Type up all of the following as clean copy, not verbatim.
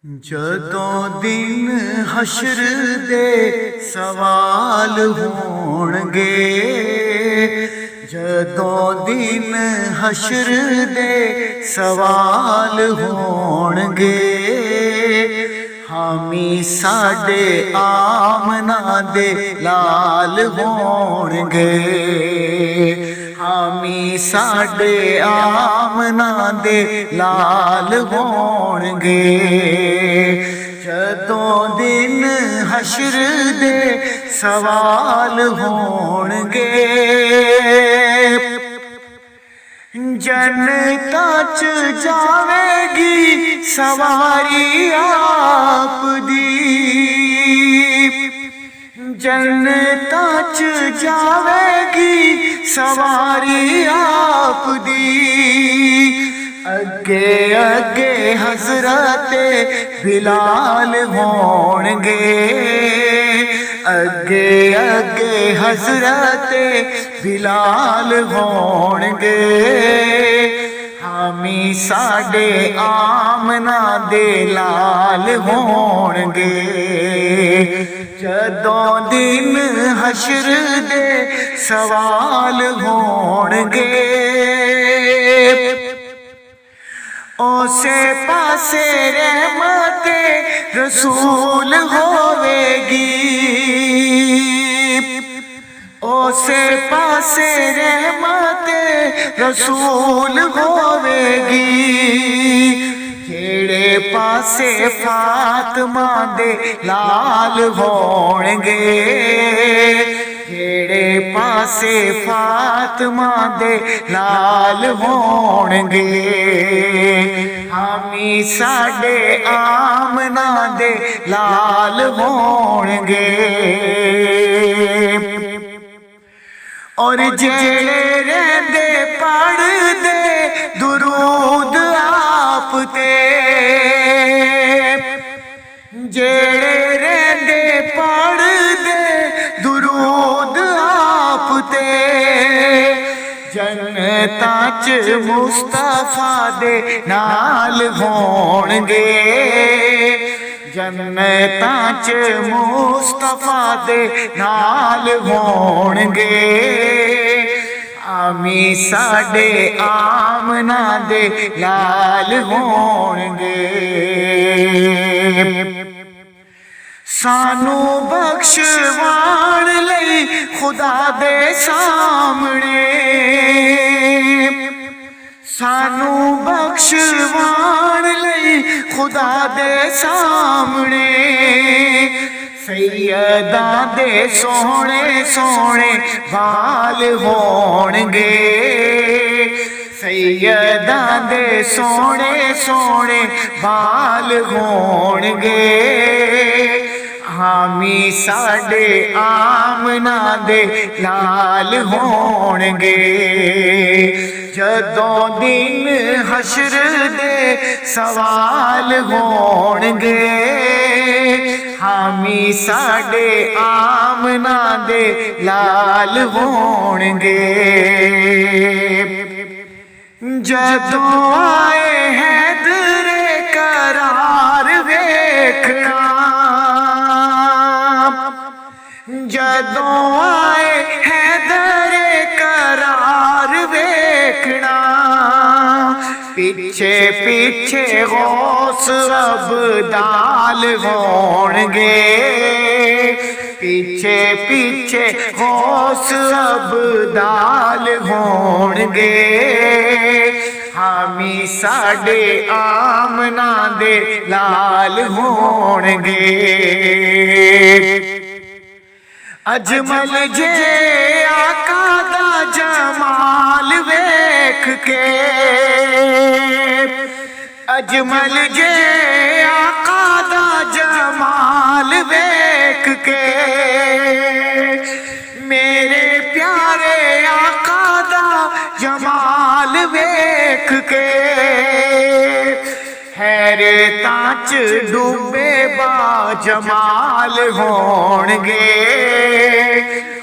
جدوں دن حشر دے سوال ہونگے، جدوں دن حشر دے سوال ہونگے، حامی ساڈے آمنہ دے لال ہونگے، حامی ساڈے آمنہ دے لال ہونگے، جدوں دن حشر دے سوال ہونگے، جنتاں چ جاوے گی سواری آپ دی، جنتاں چ جاوے گی سواری آپ دی، اگے اگے حضرت بلال ہونگے، اگے اگے حضرت بلال ہونگے، حامی ساڈے آمنہ دے لال ہونگے، جدوں دن حشر دے سوال ہونگے، اوسے پاسے رحمت رسول ہوے گی، اوسے پاسے رحمت رسول ہوے گی، جیڑے پاسے فاطمہ دے لال ہونگے، جیڑے پاسے فاطمہ دے لال ہونگے، حامی ساڈے آمنہ دے لال ہونگے، اور جیڑے رہندے پڑھ دے درود آپ تے، جیڑے رہندے پڑھ دے درود آپ تے، جنتاں چ مصطفیٰ دے نال ہونگے، جنتاں چ مصطفیٰ دے نال ہونگے، حامی ساڈے آمنہ دے لال ہونگے، سانو بخشوان لئی خدا دے سامنے، سانو بخشوان لئی خدا دے سامنے، سیداں دے سونے سونے بال ہونگے، سیداں دے سونے سونے بال ہونگے، حامی ساڈے آمنہ دے لال ہونگے، جدوں دن حشر دے سوال ہونگے، حامی ساڈے آمنہ دے لال ہونگے، جدوں آئے حیدر قرار ویکھنا، جدوں آئے حیدر قرار ویکھنا، پیچھے پیچھے غوث ابدال ہونگے، پیچھے پیچھے غوث ابدال ہونگے، حامی ساڈے آمنہ دے لال ہونگے، اجمل جے آقا دا جمال ویکھ کے، اجمل جے آقا دا جمال ویکھ کے، میرے پیارے آقا دا جمال ویکھ کے، حیرتاں چ ڈوبے با جمال ہونگے،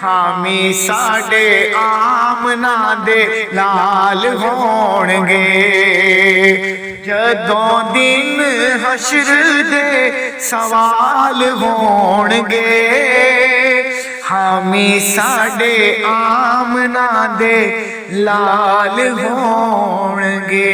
حامی ساڈے آمنہ دے لال ہونگے، جدوں دن حشر دے سوال ہون گے حامی ساڈے آمنہ دے لال ہون گے